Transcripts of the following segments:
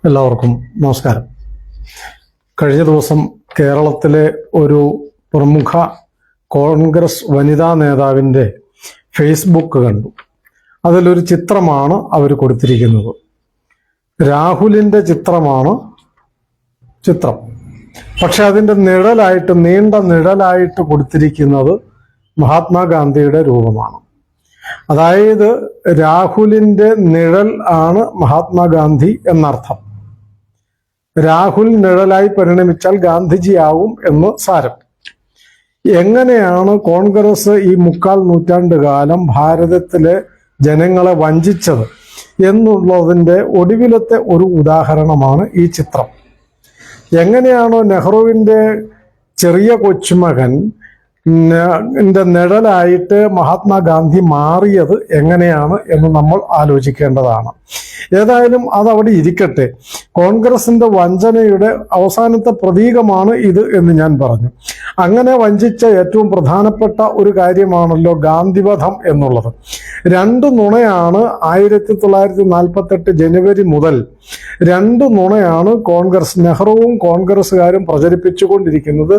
എല്ലാവർക്കും നമസ്കാരം. കഴിഞ്ഞ ദിവസം കേരളത്തിലെ ഒരു പ്രമുഖ കോൺഗ്രസ് വനിതാ നേതാവിൻ്റെ ഫേസ്ബുക്ക് കണ്ടു. അതിലൊരു ചിത്രമാണ് അവർ കൊടുത്തിരിക്കുന്നത്. രാഹുലിൻ്റെ ചിത്രം. പക്ഷെ അതിൻ്റെ നിഴലായിട്ട്, നീണ്ട നിഴലായിട്ട് കൊടുത്തിരിക്കുന്നത് മഹാത്മാഗാന്ധിയുടെ രൂപമാണ്. അതായത് രാഹുലിൻ്റെ നിഴൽ ആണ് മഹാത്മാഗാന്ധി എന്നർത്ഥം. രാഹുൽ നിഴലായി പരിണമിച്ചാൽ ഗാന്ധിജിയാവും എന്ന് സാരം. എങ്ങനെയാണ് കോൺഗ്രസ് ഈ 3/4 നൂറ്റാണ്ട് കാലം ഭാരതത്തിലെ ജനങ്ങളെ വഞ്ചിച്ചത് എന്നുള്ളതിൻ്റെ ഒടുവിലത്തെ ഒരു ഉദാഹരണമാണ് ഈ ചിത്രം. എങ്ങനെയാണോ നെഹ്റുവിൻ്റെ ചെറിയ കൊച്ചുമകൻ നിഴലായിട്ട് മഹാത്മാഗാന്ധി മാറിയത് എങ്ങനെയാണ് എന്ന് നമ്മൾ ആലോചിക്കേണ്ടതാണ്. ഏതായാലും അതവിടെ ഇരിക്കട്ടെ. കോൺഗ്രസിന്റെ വഞ്ചനയുടെ അവസാനത്തെ പ്രതീകമാണ് ഇത് എന്ന് ഞാൻ പറഞ്ഞു. അങ്ങനെ വഞ്ചിച്ച ഏറ്റവും പ്രധാനപ്പെട്ട ഒരു കാര്യമാണല്ലോ ഗാന്ധിവധം എന്നുള്ളത്. 2 നുണയാണ് 1948 ജനുവരി മുതൽ 2 നുണയാണ് നെഹ്റുവും കോൺഗ്രസ്സുകാരും പ്രചരിപ്പിച്ചുകൊണ്ടിരിക്കുന്നത്.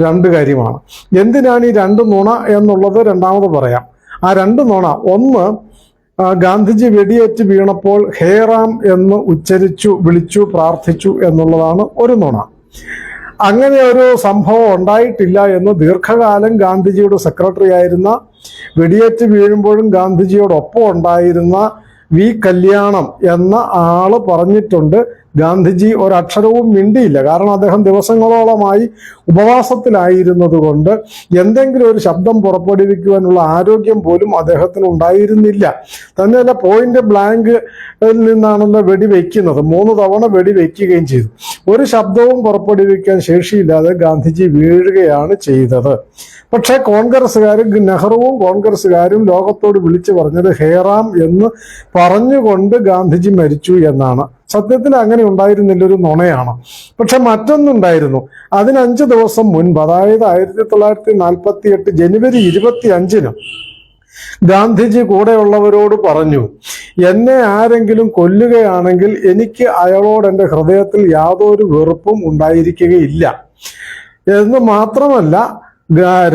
2 കാര്യമാണ്. എന്തിനാണ് ഈ 2 നുണ എന്നുള്ളത് രണ്ടാമത് പറയാം. ആ 2 നുണ, ഒന്ന്, ഗാന്ധിജി വെടിയേറ്റ് വീണപ്പോൾ ഹേ റാം എന്ന് വിളിച്ചു പ്രാർത്ഥിച്ചു എന്നുള്ളതാണ് ഒരു നുണ. അങ്ങനെ ഒരു സംഭവം ഉണ്ടായിട്ടില്ല എന്ന് ദീർഘകാലം ഗാന്ധിജിയുടെ സെക്രട്ടറി ആയിരുന്ന, വെടിയേറ്റ് വീഴുമ്പോഴും ഗാന്ധിജിയോടൊപ്പം ഉണ്ടായിരുന്ന വി കല്യാണം എന്ന ആള് പറഞ്ഞിട്ടുണ്ട്. ഗാന്ധിജി ഒരക്ഷരവും മിണ്ടിയില്ല. കാരണം അദ്ദേഹം ദിവസങ്ങളോളമായി ഉപവാസത്തിലായിരുന്നത് കൊണ്ട് എന്തെങ്കിലും ഒരു ശബ്ദം പുറപ്പെടുവിക്കുവാനുള്ള ആരോഗ്യം പോലും അദ്ദേഹത്തിന് ഉണ്ടായിരുന്നില്ല. തന്നെയല്ല, പോയിന്റ് ബ്ലാങ്കിൽ നിന്നാണല്ലോ വെടിവെക്കുന്നത്. 3 തവണ വെടിവെക്കുകയും ചെയ്തു. ഒരു ശബ്ദവും പുറപ്പെടുവിക്കാൻ ശേഷിയില്ലാതെ ഗാന്ധിജി വീഴുകയാണ് ചെയ്തത്. പക്ഷെ നെഹ്റുവും കോൺഗ്രസ്സുകാരും ലോകത്തോട് വിളിച്ചു പറഞ്ഞത് ഹേ റാം എന്ന് പറഞ്ഞുകൊണ്ട് ഗാന്ധിജി മരിച്ചു എന്നാണ്. സത്യത്തിൽ അങ്ങനെ ഉണ്ടായിരുന്നില്ല, ഒരു നുണയാണ്. പക്ഷെ മറ്റൊന്നുണ്ടായിരുന്നു. അതിന് 5 ദിവസം മുൻപ്, അതായത് 1948 ജനുവരി 25-ന് ഗാന്ധിജി കൂടെയുള്ളവരോട് പറഞ്ഞു, എന്നെ ആരെങ്കിലും കൊല്ലുകയാണെങ്കിൽ എനിക്ക് അയാളോട് എൻ്റെ ഹൃദയത്തിൽ യാതൊരു വെറുപ്പും ഉണ്ടായിരിക്കുകയില്ല എന്ന് മാത്രമല്ല,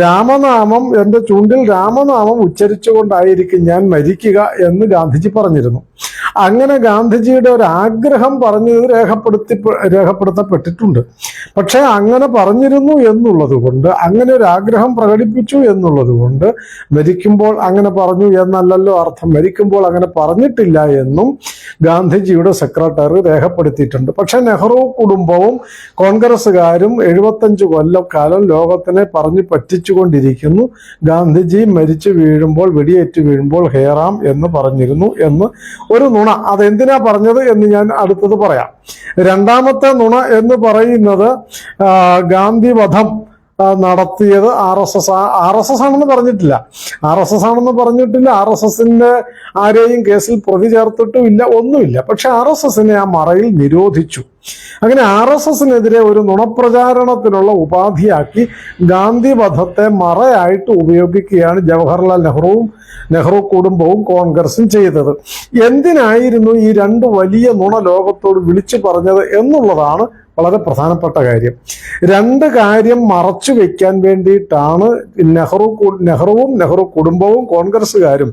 രാമനാമം, എൻ്റെ ചുണ്ടിൽ രാമനാമം ഉച്ചരിച്ചുകൊണ്ടായിരിക്കും ഞാൻ മരിക്കുക എന്ന് ഗാന്ധിജി പറഞ്ഞിരുന്നു. അങ്ങനെ ഗാന്ധിജിയുടെ ഒരു ആഗ്രഹം പറഞ്ഞത് രേഖപ്പെടുത്തപ്പെട്ടിട്ടുണ്ട്. പക്ഷെ അങ്ങനെ പറഞ്ഞിരുന്നു എന്നുള്ളത് കൊണ്ട്, അങ്ങനെ ഒരു ആഗ്രഹം പ്രകടിപ്പിച്ചു എന്നുള്ളത് കൊണ്ട് മരിക്കുമ്പോൾ അങ്ങനെ പറഞ്ഞു എന്നല്ലല്ലോ അർത്ഥം. മരിക്കുമ്പോൾ അങ്ങനെ പറഞ്ഞിട്ടില്ല എന്നും ഗാന്ധിജിയുടെ സെക്രട്ടറി രേഖപ്പെടുത്തിയിട്ടുണ്ട്. പക്ഷെ നെഹ്റു കുടുംബവും കോൺഗ്രസ്സുകാരും 75 കൊല്ലക്കാലം ലോകത്തിനെ പറഞ്ഞു പറ്റിച്ചുകൊണ്ടിരിക്കുന്നു. ഗാന്ധിജി മരിച്ചു വീഴുമ്പോൾ, വെടിയേറ്റ് വീഴുമ്പോൾ ഹേ റാം എന്ന് പറഞ്ഞിരുന്നു എന്ന് ഒരു നുണ. അതെന്തിനാ പറഞ്ഞത് എന്ന് ഞാൻ അടുത്തത് പറയാം. രണ്ടാമത്തെ നുണ എന്ന് പറയുന്നത് ഗാന്ധി വധം നടത്തിയത് RSS ആണെന്ന് പറഞ്ഞിട്ടില്ല. RSSന്റെ ആരെയും കേസിൽ പ്രതി ചേർത്തിട്ടും ഇല്ല, ഒന്നുമില്ല. പക്ഷെ RSSനെ ആ മറയിൽ നിരോധിച്ചു. അങ്ങനെ RSSനെതിരെ ഒരു നുണപ്രചാരണത്തിനുള്ള ഉപാധിയാക്കി ഗാന്ധി വധത്തെ മറയായിട്ട് ഉപയോഗിക്കുകയാണ് ജവഹർലാൽ നെഹ്റു കുടുംബവും കോൺഗ്രസും ചെയ്തത്. എന്തിനായിരുന്നു ഈ 2 വലിയ നുണ ലോകത്തോട് വിളിച്ചു പറഞ്ഞത് എന്നുള്ളതാണ് വളരെ പ്രധാനപ്പെട്ട കാര്യം. 2 കാര്യം മറച്ചു വെക്കാൻ വേണ്ടിയിട്ടാണ് നെഹ്റുവും നെഹ്റു കുടുംബവും കോൺഗ്രസ്സുകാരും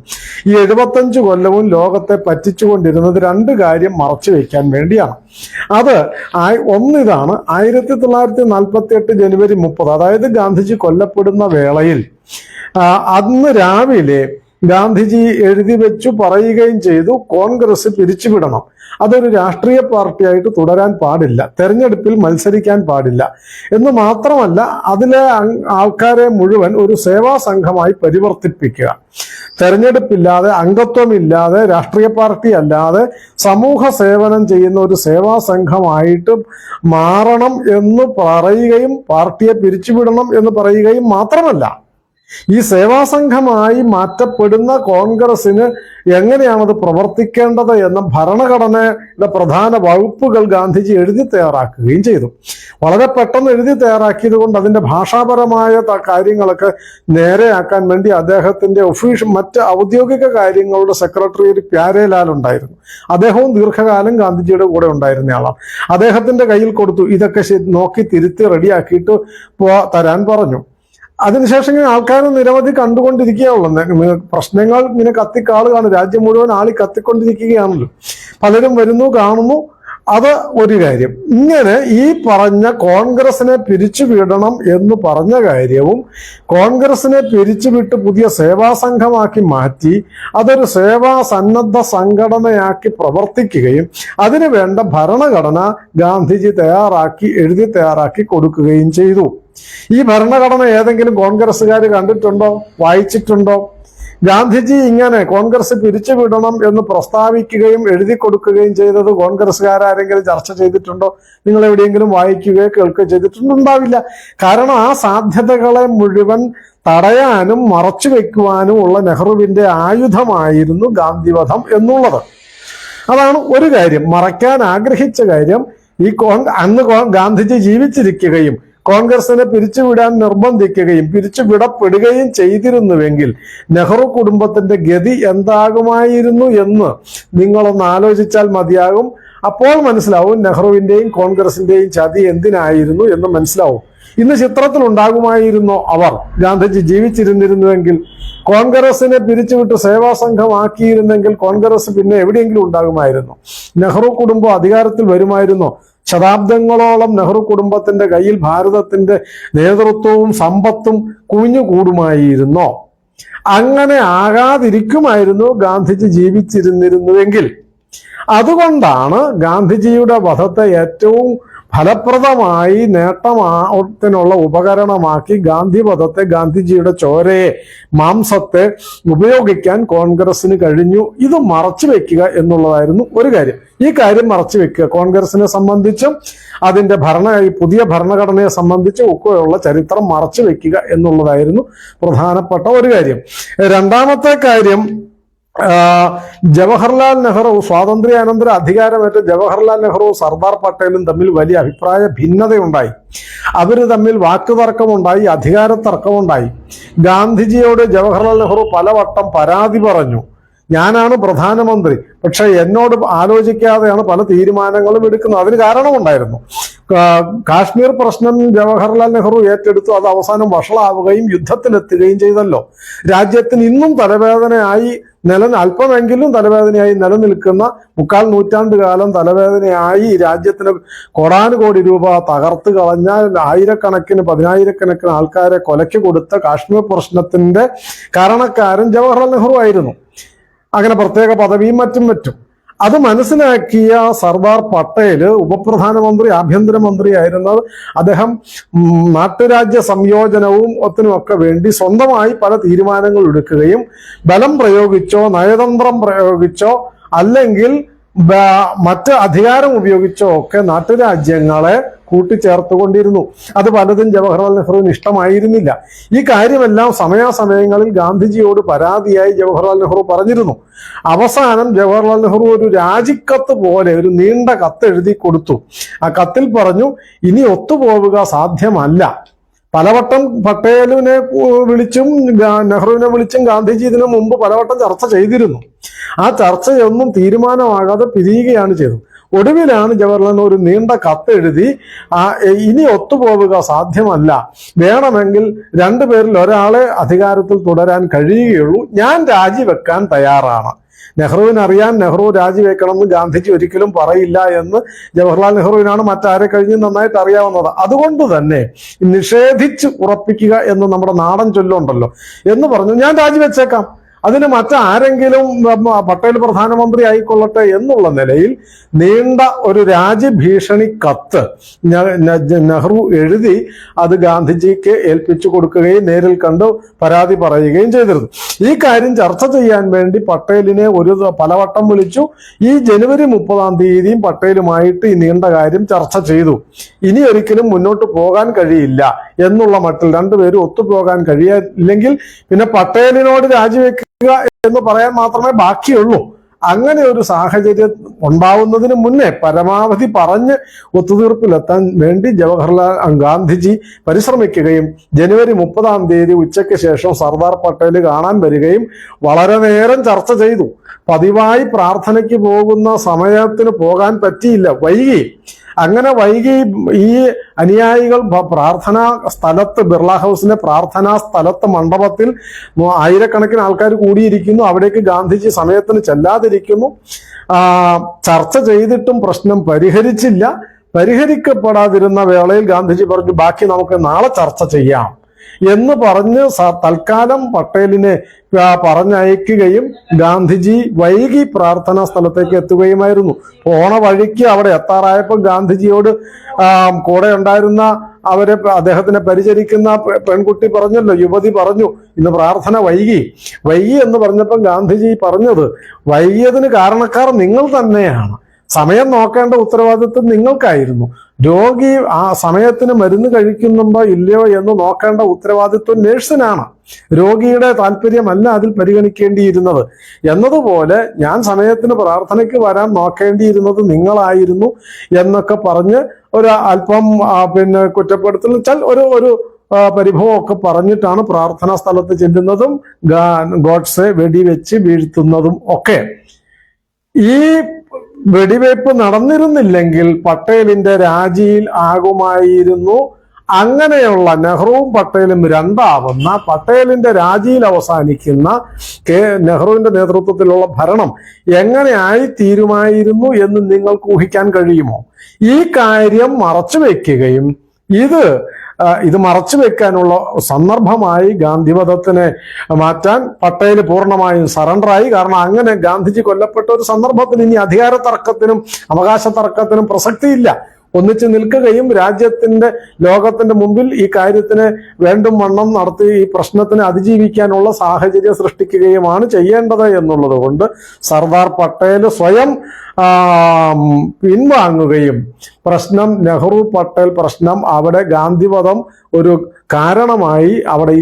ഈ 75 കൊല്ലവും ലോകത്തെ പറ്റിച്ചുകൊണ്ടിരുന്നത്. 2 കാര്യം മറച്ചു വെക്കാൻ വേണ്ടിയാണ്. അത് ഒന്നിതാണ്, 1948 ജനുവരി 30, അതായത് ഗാന്ധിജി കൊല്ലപ്പെടുന്ന വേളയിൽ അന്ന് രാവിലെ ഗാന്ധിജി എഴുതി വെച്ചു പറയുകയും ചെയ്തു, കോൺഗ്രസ് പിരിച്ചുവിടണം, അതൊരു രാഷ്ട്രീയ പാർട്ടിയായിട്ട് തുടരാൻ പാടില്ല, തെരഞ്ഞെടുപ്പിൽ മത്സരിക്കാൻ പാടില്ല എന്ന് മാത്രമല്ല, അതിലെ ആൾക്കാരെ മുഴുവൻ ഒരു സേവാ സംഘമായി പരിവർത്തിപ്പിക്കുക, തെരഞ്ഞെടുപ്പില്ലാതെ, അംഗത്വമില്ലാതെ, രാഷ്ട്രീയ പാർട്ടി അല്ലാതെ സമൂഹ സേവനം ചെയ്യുന്ന ഒരു സേവാ സംഘമായിട്ട് മാറണം എന്ന് പറയുകയും പാർട്ടിയെ പിരിച്ചുവിടണം എന്ന് പറയുകയും മാത്രമല്ല, ഈ സേവാസംഘമായി മാറ്റപ്പെടുന്ന കോൺഗ്രസിന് എങ്ങനെയാണത് പ്രവർത്തിക്കേണ്ടത് എന്ന ഭരണഘടനയുടെ പ്രധാന വകുപ്പുകൾ ഗാന്ധിജി എഴുതി തയ്യാറാക്കുകയും ചെയ്തു. വളരെ പെട്ടെന്ന് എഴുതി തയ്യാറാക്കിയത് കൊണ്ട് അതിൻ്റെ ഭാഷാപരമായ കാര്യങ്ങളൊക്കെ നേരെയാക്കാൻ വേണ്ടി അദ്ദേഹത്തിൻ്റെ മറ്റ് ഔദ്യോഗിക കാര്യങ്ങളുടെ സെക്രട്ടറി ഒരു പ്യാരേലാൽ ഉണ്ടായിരുന്നു. അദ്ദേഹവും ദീർഘകാലം ഗാന്ധിജിയുടെ കൂടെ ഉണ്ടായിരുന്നയാളാണ്. അദ്ദേഹത്തിൻ്റെ കയ്യിൽ കൊടുത്തു, ഇതൊക്കെ നോക്കി തിരുത്തി റെഡിയാക്കിയിട്ട് തരാൻ പറഞ്ഞു. അതിനുശേഷം ഇങ്ങനെ ആൾക്കാർ നിരവധി കണ്ടുകൊണ്ടിരിക്കുകയുള്ളൂ. പ്രശ്നങ്ങൾ ഇങ്ങനെ കത്തിക്കാളുകയാണ്, രാജ്യം മുഴുവൻ ആളി കത്തിക്കൊണ്ടിരിക്കുകയാണല്ലോ. പലരും വരുന്നു, കാണുന്നു. അത് ഒരു കാര്യം. ഇങ്ങനെ ഈ പറഞ്ഞ കോൺഗ്രസിനെ പിരിച്ചുവിടണം എന്ന് പറഞ്ഞ കാര്യവും കോൺഗ്രസിനെ പിരിച്ചുവിട്ട് പുതിയ സേവാസംഘമാക്കി മാറ്റി അതൊരു സേവാ സന്നദ്ധ സംഘടനയാക്കി പ്രവർത്തിക്കുകയും അതിനു വേണ്ട ഭരണഘടന ഗാന്ധിജി എഴുതി തയ്യാറാക്കി കൊടുക്കുകയും ചെയ്തു. ഈ ഭരണഘടന ഏതെങ്കിലും കോൺഗ്രസ്സുകാർ കണ്ടിട്ടുണ്ടോ, വായിച്ചിട്ടുണ്ടോ? ഗാന്ധിജി ഇങ്ങനെ കോൺഗ്രസ് പിരിച്ചുവിടണം എന്ന് പ്രസ്താവിക്കുകയും എഴുതി കൊടുക്കുകയും ചെയ്തത് കോൺഗ്രസ്സുകാരെങ്കിലും ചർച്ച ചെയ്തിട്ടുണ്ടോ? നിങ്ങൾ എവിടെയെങ്കിലും വായിക്കുകയോ കേൾക്കുകയോ ചെയ്തിട്ടുണ്ടാവില്ല. കാരണം ആ സാധ്യതകളെ മുഴുവൻ തടയാനും മറച്ചു വെക്കുവാനും ഉള്ള നെഹ്റുവിന്റെ ആയുധമായിരുന്നു ഗാന്ധിവധം എന്നുള്ളത്. അതാണ് ഒരു കാര്യം. മറയ്ക്കാൻ ആഗ്രഹിച്ച കാര്യം അന്ന് ഗാന്ധിജി ജീവിച്ചിരിക്കുകയും കോൺഗ്രസിനെ പിരിച്ചുവിടാൻ നിർബന്ധിക്കുകയും പിരിച്ചുവിടപ്പെടുകയും ചെയ്തിരുന്നുവെങ്കിൽ നെഹ്റു കുടുംബത്തിന്റെ ഗതി എന്താകുമായിരുന്നു എന്ന് നിങ്ങളൊന്ന് ആലോചിച്ചാൽ മതിയാകും. അപ്പോൾ മനസ്സിലാവും നെഹ്റുവിന്റെയും കോൺഗ്രസിന്റെയും ചതി എന്തിനായിരുന്നു എന്ന് മനസ്സിലാവും. ഇന്ന് ചിത്രത്തിൽ ഉണ്ടാകുമായിരുന്നോ അവർ ഗാന്ധിജി ജീവിച്ചിരുന്നിരുന്നുവെങ്കിൽ? കോൺഗ്രസിനെ പിരിച്ചുവിട്ട് സേവാസംഘമാക്കിയിരുന്നെങ്കിൽ കോൺഗ്രസ് പിന്നെ എവിടെയെങ്കിലും ഉണ്ടാകുമായിരുന്നു? നെഹ്റു കുടുംബം അധികാരത്തിൽ വരുമായിരുന്നോ? ശതാബ്ദങ്ങളോളം നെഹ്റു കുടുംബത്തിന്റെ കയ്യിൽ ഭാരതത്തിന്റെ നേതൃത്വവും സമ്പത്തും കുവിഞ്ഞുകൂടുമായിരുന്നോ? അങ്ങനെ ആകാതിരിക്കുമായിരുന്നു ഗാന്ധിജി ജീവിച്ചിരുന്നിരുന്നുവെങ്കിൽ. അതുകൊണ്ടാണ് ഗാന്ധിജിയുടെ വധത്തെ ഏറ്റവും ഫലപ്രദമായി നേട്ടത്തിനുള്ള ഉപകരണമാക്കി ഗാന്ധിവധത്തെ, ഗാന്ധിജിയുടെ ചോരയെ, മാംസത്തെ ഉപയോഗിക്കാൻ കോൺഗ്രസിന് കഴിഞ്ഞു. ഇത് മറച്ചു വെക്കുക എന്നുള്ളതായിരുന്നു ഒരു കാര്യം. ഈ കാര്യം മറച്ചു വെക്കുക കോൺഗ്രസിനെ സംബന്ധിച്ചും അതിന്റെ പുതിയ ഭരണഘടനയെ സംബന്ധിച്ചും ഒക്കെയുള്ള ചരിത്രം മറച്ചു വെക്കുക എന്നുള്ളതായിരുന്നു പ്രധാനപ്പെട്ട ഒരു കാര്യം. രണ്ടാമത്തെ കാര്യം, ജവഹർലാൽ നെഹ്റു സ്വാതന്ത്ര്യാനന്തര അധികാരമേറ്റ ജവഹർലാൽ നെഹ്റുവും സർദാർ പട്ടേലും തമ്മിൽ വലിയ അഭിപ്രായ ഭിന്നതയുണ്ടായി. അവര് തമ്മിൽ വാക്കുതർക്കമുണ്ടായി, അധികാര തർക്കമുണ്ടായി. ഗാന്ധിജിയോട് ജവഹർലാൽ നെഹ്റു പലവട്ടം പരാതി പറഞ്ഞു, ഞാനാണ് പ്രധാനമന്ത്രി, പക്ഷെ എന്നോട് ആലോചിക്കാതെയാണ് പല തീരുമാനങ്ങളും എടുക്കുന്നത്. അതിന് കാരണമുണ്ടായിരുന്നു. കാശ്മീർ പ്രശ്നം ജവഹർലാൽ നെഹ്റു ഏറ്റെടുത്തു. അത് അവസാനം വഷളാവുകയും യുദ്ധത്തിലെത്തുകയും ചെയ്തല്ലോ. രാജ്യത്തിന് ഇന്നും തലവേദനയായി അല്പമെങ്കിലും തലവേദനയായി നിലനിൽക്കുന്ന 3/4 നൂറ്റാണ്ട് കാലം തലവേദനയായി രാജ്യത്തിന് കോടാനുകോടി രൂപ തകർത്ത് കളഞ്ഞ, പതിനായിരക്കണക്കിന് ആൾക്കാരെ കൊലയ്ക്ക് കൊടുത്ത കാശ്മീർ പ്രശ്നത്തിന്റെ കാരണക്കാരൻ ജവഹർലാൽ നെഹ്റു ആയിരുന്നു. അങ്ങനെ പ്രത്യേക പദവിയും മറ്റും. അത് മനസ്സിലാക്കിയ സർദാർ പട്ടേല് ഉപപ്രധാനമന്ത്രി, ആഭ്യന്തരമന്ത്രി ആയിരുന്നത് അദ്ദേഹം നാട്ടുരാജ്യ സംയോജനവും ഒത്തിനുമൊക്കെ വേണ്ടി സ്വന്തമായി പല തീരുമാനങ്ങൾ എടുക്കുകയും ബലം പ്രയോഗിച്ചോ നയതന്ത്രം പ്രയോഗിച്ചോ അല്ലെങ്കിൽ മറ്റ് അധികാരം ഉപയോഗിച്ചോ ഒക്കെ നാട്ടുരാജ്യങ്ങളെ കൂട്ടിച്ചേർത്തുകൊണ്ടിരുന്നു. അത് പലതും ജവഹർലാൽ നെഹ്റുവിന് ഇഷ്ടമായിരുന്നില്ല. ഈ കാര്യമെല്ലാം സമയാസമയങ്ങളിൽ ഗാന്ധിജിയോട് പരാതിയായി ജവഹർലാൽ നെഹ്റു പറഞ്ഞിരുന്നു. അവസാനം ജവഹർലാൽ നെഹ്റു ഒരു രാജിക്കത്ത് പോലെ ഒരു നീണ്ട കത്ത് എഴുതി കൊടുത്തു. ആ കത്തിൽ പറഞ്ഞു, ഇനി ഒത്തുപോവുക സാധ്യമല്ല. പലവട്ടം പട്ടേലിനെ വിളിച്ചും നെഹ്റുവിനെ വിളിച്ചും ഗാന്ധിജി ഇതിനു മുമ്പ് പലവട്ടം ചർച്ച ചെയ്തിരുന്നു. ആ ചർച്ചയൊന്നും തീരുമാനമാകാതെ പിരിയുകയാണ് ചെയ്തത്. ഒടുവിലാണ് ജവഹർലാൽ ഒരു നീണ്ട കത്ത് എഴുതി, ഇനി ഒത്തുപോവുക സാധ്യമല്ല, വേണമെങ്കിൽ രണ്ടുപേരിൽ ഒരാളെ അധികാരത്തിൽ തുടരാൻ കഴിയുകയുള്ളൂ, ഞാൻ രാജിവെക്കാൻ തയ്യാറാണ്. നെഹ്റുവിനറിയാൻ നെഹ്റു രാജിവെക്കണമെന്ന് ഗാന്ധിജി ഒരിക്കലും പറയില്ല എന്ന് ജവഹർലാൽ നെഹ്റുവിനാണ് മറ്റാരെ കഴിഞ്ഞ് നന്നായിട്ട് അറിയാവുന്നത്. അതുകൊണ്ട് തന്നെ നിഷേധിച്ച് ഉറപ്പിക്കുക എന്ന് നമ്മുടെ നാടൻ ചൊല്ലുണ്ടല്ലോ എന്ന് പറഞ്ഞു, ഞാൻ രാജിവെച്ചേക്കാം, അതിന് മറ്റാരെങ്കിലും പട്ടേൽ പ്രധാനമന്ത്രി ആയിക്കൊള്ളട്ടെ എന്നുള്ള നിലയിൽ നീണ്ട ഒരു രാജ്യഭീഷണി കത്ത് നെഹ്റു എഴുതി അത് ഗാന്ധിജിക്ക് ഏൽപ്പിച്ചു കൊടുക്കുകയും നേരിൽ കണ്ട് പരാതി പറയുകയും ചെയ്തിരുന്നു. ഈ കാര്യം ചർച്ച ചെയ്യാൻ വേണ്ടി പട്ടേലിനെ പലവട്ടം വിളിച്ചു. ഈ ജനുവരി 30 പട്ടേലുമായിട്ട് ഈ നീണ്ട കാര്യം ചർച്ച ചെയ്തു. ഇനി ഒരിക്കലും മുന്നോട്ട് പോകാൻ കഴിയില്ല, എന്നുള്ള മട്ടിൽ രണ്ടുപേരും ഒത്തുപോകാൻ കഴിയില്ലെങ്കിൽ പിന്നെ പട്ടേലിനോട് രാജിവെക്കുക എന്ന് പറയാൻ മാത്രമേ ബാക്കിയുള്ളൂ. അങ്ങനെ ഒരു സാഹചര്യം ഉണ്ടാവുന്നതിന് മുന്നേ പരമാവധി പറഞ്ഞ് ഒത്തുതീർപ്പിലെത്താൻ വേണ്ടി ജവഹർലാൽ ഗാന്ധിജി പരിശ്രമിക്കുകയും ജനുവരി 30 ഉച്ചയ്ക്ക് ശേഷം സർദാർ പട്ടേൽ കാണാൻ വരികയും വളരെ നേരം ചർച്ച ചെയ്തു. പതിവായി പ്രാർത്ഥനയ്ക്ക് പോകുന്ന സമയത്തിന് പോകാൻ പറ്റിയില്ല, വൈകി. അങ്ങനെ വൈകി ഈ അനുയായികൾ പ്രാർത്ഥനാ സ്ഥലത്ത്, ബിർള ഹൗസിന്റെ പ്രാർത്ഥനാ സ്ഥലത്ത് മണ്ഡപത്തിൽ ആയിരക്കണക്കിന് ആൾക്കാർ കൂടിയിരിക്കുന്നു. അവിടേക്ക് ഗാന്ധിജി സമയത്തിന് ചെല്ലാതിരിക്കുന്നു. ചർച്ച ചെയ്തിട്ടും പ്രശ്നം പരിഹരിച്ചില്ല. പരിഹരിക്കപ്പെടാതിരുന്ന വേളയിൽ ഗാന്ധിജി പറഞ്ഞു, ബാക്കി നമുക്ക് നാളെ ചർച്ച ചെയ്യാം എന്ന് പറഞ്ഞ് തൽക്കാലം പട്ടേലിനെ പറഞ്ഞയക്കുകയും ഗാന്ധിജി വൈകി പ്രാർത്ഥനാ സ്ഥലത്തേക്ക് എത്തുകയുമായിരുന്നു. പോണ വഴിക്ക് അവിടെ എത്താറായപ്പോൾ ഗാന്ധിജിയോട് കൂടെ ഉണ്ടായിരുന്ന അദ്ദേഹത്തിനെ പരിചരിക്കുന്ന പെൺകുട്ടി പറഞ്ഞല്ലോ, യുവതി പറഞ്ഞു, ഇന്ന് പ്രാർത്ഥന വൈകി എന്ന് പറഞ്ഞപ്പോൾ ഗാന്ധിജി പറഞ്ഞത്, വൈകിയതിന് കാരണക്കാർ നിങ്ങൾ തന്നെയാണ്. സമയം നോക്കേണ്ട ഉത്തരവാദിത്വം നിങ്ങൾക്കായിരുന്നു. രോഗി ആ സമയത്തിന് മരുന്ന് കഴിക്കുന്നുണ്ടോ ഇല്ലയോ എന്ന് നോക്കേണ്ട ഉത്തരവാദിത്വം നേഴ്സിനാണ്. രോഗിയുടെ താല്പര്യമല്ല അതിൽ പരിഗണിക്കേണ്ടിയിരുന്നത്. എന്നതുപോലെ ഞാൻ സമയത്തിന് പ്രാർത്ഥനയ്ക്ക് വരാൻ നോക്കേണ്ടിയിരുന്നത് നിങ്ങളായിരുന്നു എന്നൊക്കെ പറഞ്ഞ് ഒരു അല്പം കുറ്റപ്പെടുത്തൽ വെച്ചാൽ ഒരു പരിഭവമൊക്കെ പറഞ്ഞിട്ടാണ് പ്രാർത്ഥനാ സ്ഥലത്ത് ചെല്ലുന്നതും ഗോഡ്സെ വെടിവെച്ച് വീഴ്ത്തുന്നതും ഒക്കെ. ഈ വെടിവയ്പ് നടന്നിരുന്നില്ലെങ്കിൽ പട്ടേലിന്റെ രാജിയിൽ ആകുമായിരുന്നു. അങ്ങനെയുള്ള നെഹ്റുവും പട്ടേലും രണ്ടാവുന്ന, പട്ടേലിന്റെ രാജിയിൽ അവസാനിക്കുന്ന നെഹ്റുവിന്റെ നേതൃത്വത്തിലുള്ള ഭരണം എങ്ങനെ ആയിത്തീരുമായിരുന്നു എന്ന് നിങ്ങൾക്ക് ഊഹിക്കാൻ കഴിയുമോ? ഈ കാര്യം മറച്ചു വെക്കുകയും ഇത് മറച്ചു വെക്കാനുള്ള സന്ദർഭമായി ഗാന്ധിവധത്തിനെ മാറ്റാൻ പട്ടേൽ പൂർണ്ണമായും സറണ്ടറായി. കാരണം അങ്ങനെ ഗാന്ധിജി കൊല്ലപ്പെട്ട ഒരു സന്ദർഭത്തിൽ ഇനി അധികാര തർക്കത്തിനും അവകാശ തർക്കത്തിനും പ്രസക്തിയില്ല. ഒന്നിച്ചു നിൽക്കുകയും ലോകത്തിന്റെ മുമ്പിൽ ഈ കാര്യത്തിന് വേണ്ടും വണ്ണം നടത്തി ഈ പ്രശ്നത്തിനെ അതിജീവിക്കാനുള്ള സാഹചര്യം സൃഷ്ടിക്കുകയുമാണ് ചെയ്യേണ്ടത് എന്നുള്ളത് കൊണ്ട് സർദാർ പട്ടേൽ സ്വയം പിൻവാങ്ങുകയും പ്രശ്നം നെഹ്റു പട്ടേൽ പ്രശ്നം അവിടെ ഗാന്ധിവധം ഒരു കാരണമായി അവിടെ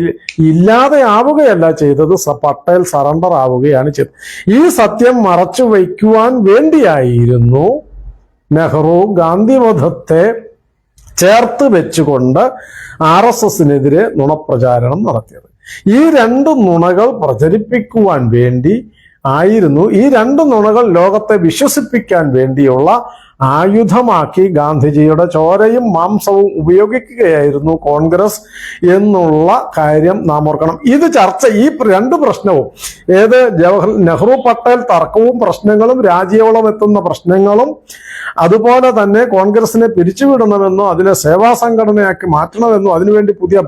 ഇല്ലാതെയാവുകയല്ല ചെയ്തത്, പട്ടേൽ സറണ്ടർ ആവുകയാണ് ചെയ്തത്. ഈ സത്യം മറച്ചു വയ്ക്കുവാൻ വേണ്ടിയായിരുന്നു നെഹ്റു ഗാന്ധിവധത്തെ ചേർത്ത് വെച്ചുകൊണ്ട് RSSനെതിരെ നുണപ്രചാരണം നടത്തിയത്. ഈ രണ്ട് നുണകൾ പ്രചരിപ്പിക്കുവാൻ വേണ്ടി ആയിരുന്നു, ഈ രണ്ട് നുണകൾ ലോകത്തെ വിശ്വസിപ്പിക്കാൻ വേണ്ടിയുള്ള ആയുധമാക്കി ഗാന്ധിജിയുടെ ചോരയും മാംസവും ഉപയോഗിക്കുകയായിരുന്നു കോൺഗ്രസ് എന്നുള്ള കാര്യം നാം ഓർക്കണം. ഈ രണ്ട് പ്രശ്നവും, നെഹ്റു പട്ടേൽ തർക്കവും പ്രശ്നങ്ങളും, രാജ്യയോളം എത്തുന്ന പ്രശ്നങ്ങളും, അതുപോലെ തന്നെ കോൺഗ്രസിനെ പിരിച്ചുവിടണമെന്നോ അതിനെ സേവാ സംഘടനയാക്കി മാറ്റണമെന്നോ അതിനുവേണ്ടി പുതിയ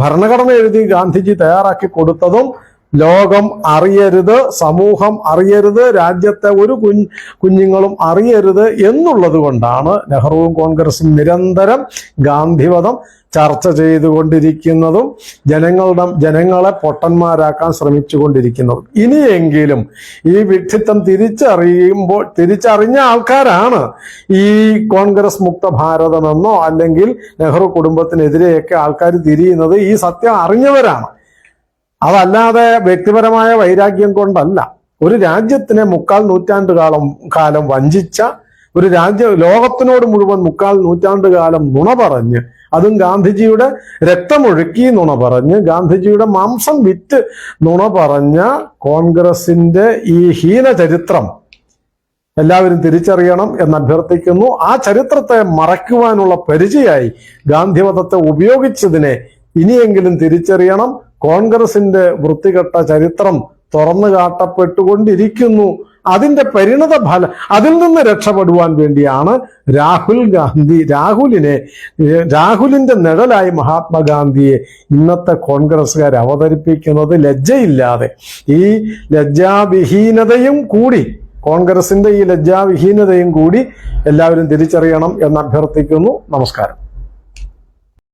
ഭരണഘടന എഴുതി ഗാന്ധിജി തയ്യാറാക്കി കൊടുത്തതും ലോകം അറിയരുത്, സമൂഹം അറിയരുത്, രാജ്യത്തെ ഒരു കുഞ്ഞുങ്ങളും അറിയരുത് എന്നുള്ളത് കൊണ്ടാണ് നെഹ്റുവും കോൺഗ്രസും നിരന്തരം ഗാന്ധിവധം ചർച്ച ചെയ്തുകൊണ്ടിരിക്കുന്നതും ജനങ്ങളെ പൊട്ടന്മാരാക്കാൻ ശ്രമിച്ചുകൊണ്ടിരിക്കുന്നതും. ഇനിയെങ്കിലും ഈ വിഡ്ഢിത്തം തിരിച്ചറിഞ്ഞ ആൾക്കാരാണ് ഈ കോൺഗ്രസ് മുക്ത ഭാരതമെന്നോ അല്ലെങ്കിൽ നെഹ്റു കുടുംബത്തിനെതിരെയൊക്കെ ആൾക്കാർ തിരിയുന്നത്. ഈ സത്യം അറിഞ്ഞവരാണ്. അതല്ലാതെ വ്യക്തിപരമായ വൈരാഗ്യം കൊണ്ടല്ല. ഒരു രാജ്യത്തിനെ 3/4 നൂറ്റാണ്ട് കാലം വഞ്ചിച്ച ഒരു ലോകത്തിനോട് മുഴുവൻ 3/4 നൂറ്റാണ്ട് കാലം നുണ പറഞ്ഞ്, അതും ഗാന്ധിജിയുടെ രക്തമൊഴുക്കി നുണ പറഞ്ഞ്, ഗാന്ധിജിയുടെ മാംസം വിറ്റ് നുണ പറഞ്ഞ കോൺഗ്രസിന്റെ ഈ ഹീന ചരിത്രം എല്ലാവരും തിരിച്ചറിയണം എന്ന് അഭ്യർത്ഥിക്കുന്നു. ആ ചരിത്രത്തെ മറയ്ക്കുവാനുള്ള പരിചയമായി ഗാന്ധിവധത്തെ ഉപയോഗിച്ചതിനെ ഇനിയെങ്കിലും തിരിച്ചറിയണം. കോൺഗ്രസിന്റെ വൃത്തികെട്ട ചരിത്രം തുറന്നു കാട്ടപ്പെട്ടുകൊണ്ടിരിക്കുന്നു. അതിന്റെ പരിണത ഫലം, അതിൽ നിന്ന് രക്ഷപ്പെടുവാൻ വേണ്ടിയാണ് രാഹുലിന്റെ നിഴലായി മഹാത്മാഗാന്ധിയെ ഇന്നത്തെ കോൺഗ്രസ്സുകാർ അവതരിപ്പിക്കുന്നത്. ലജ്ജയില്ലാതെ ഈ ലജ്ജാവിഹീനതയും കൂടി, കോൺഗ്രസിന്റെ ഈ ലജ്ജാവിഹീനതയും കൂടി എല്ലാവരും തിരിച്ചറിയണം എന്ന് അഭ്യർത്ഥിക്കുന്നു. നമസ്കാരം.